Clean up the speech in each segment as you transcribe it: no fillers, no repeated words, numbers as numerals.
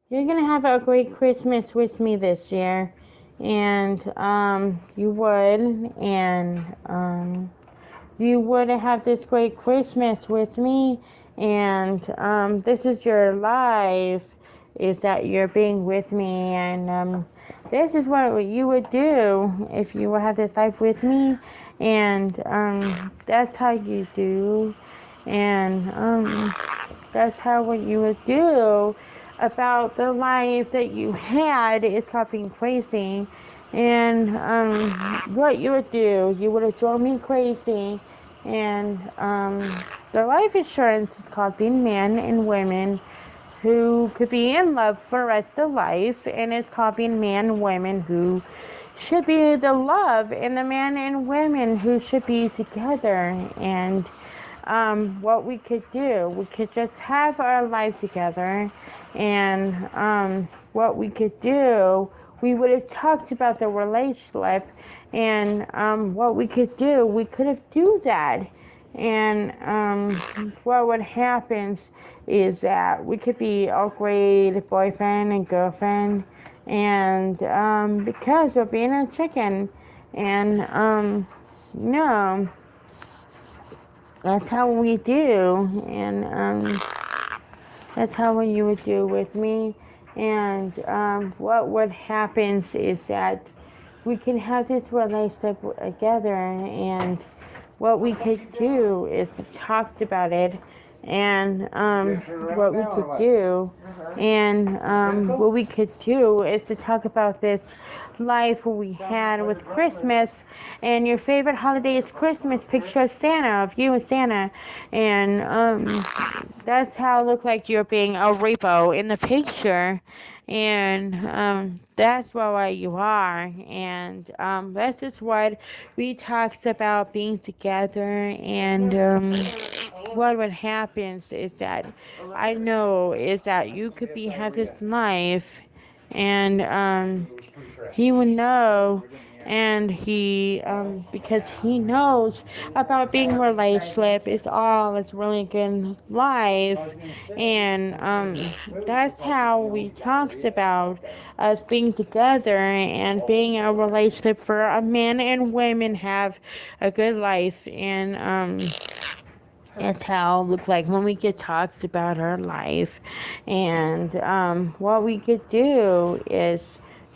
you're gonna have a great Christmas with me this year, and you would, and you would have this great Christmas with me, and this is your life, is that you're being with me, and this is what you would do if you would have this life with me, and that's how you do, and that's how what you would do about the life that you had. It's called being crazy. And what you would do, you would have drove me crazy. And the life insurance is called being men and women who could be in love for the rest of life. And it's called being man and women who should be the love, and the man and women who should be together. And what we could do, we could just have our life together, and what we could do, we would have talked about the relationship, and what we could do, we could have do that, and what would happen is that we could be a great boyfriend and girlfriend, and because we're being a chicken, and no. That's how we do, and that's how you would do with me. And what would happen is that we can have this relationship together, and what we could do is talk about it, and what we could do, and what we could do is to talk about this life we had with Christmas, and your favorite holiday is Christmas, picture of Santa, of you and Santa, and that's how it looked like you're being a repo in the picture, and that's why you are, and that's just what we talked about being together, and what would happen is that I know is that you could be have this life, and he would know, and he because he knows about being a relationship is all it's really good life, and that's how we talked about us being together and being a relationship for a man and women have a good life, and that's how it look like when we get talks about our life, and what we could do is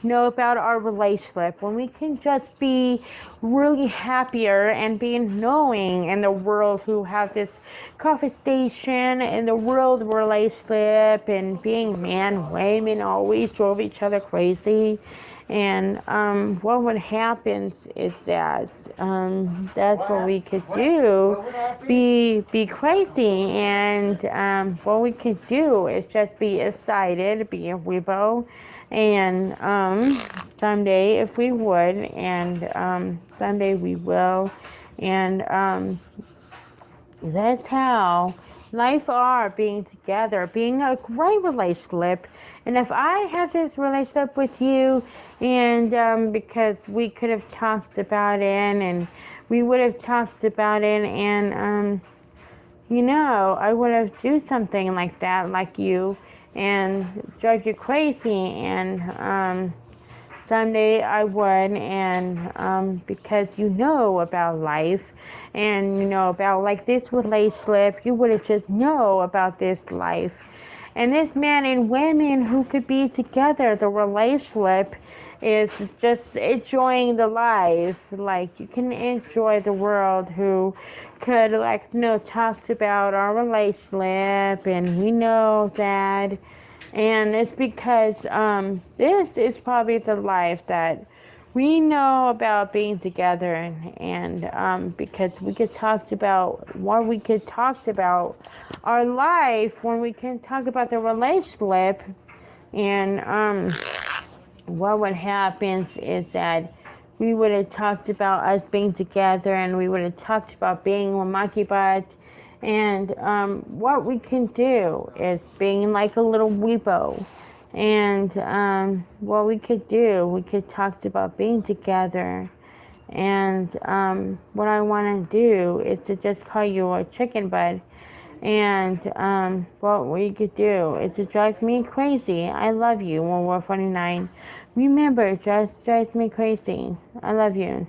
know about our relationship when we can just be really happier and being knowing in the world who have this coffee station in the world relationship, and being man women always drove each other crazy, and what would happen is that that's what we could do, be crazy, and what we could do is just be excited, be a weebo, and someday if we would, and someday we will, and that's how life are being together, being a great relationship. And if I have this relationship with you, and because we could have talked about it, and we would have talked about it, and I would have do something like that, like you, and drive you crazy, and someday I would, and because you know about life, and you know about like this relationship, you would have just know about this life. And this man and women who could be together, the relationship is just enjoying the life. Like you can enjoy the world who could talks about our relationship, and we know that, and it's because this is probably the life that we know about being together, and because we could talk about what we could talk about our life when we can talk about the relationship, and what would happen is that we would have talked about us being together, and we would have talked about being a monkey butt, and what we can do is being like a little weepo, and what we could do, we could talk about being together, and what I want to do is to just call you a chicken butt, And what we could do is it drives me crazy. I love you, World War 49. Remember, it just drives me crazy. I love you.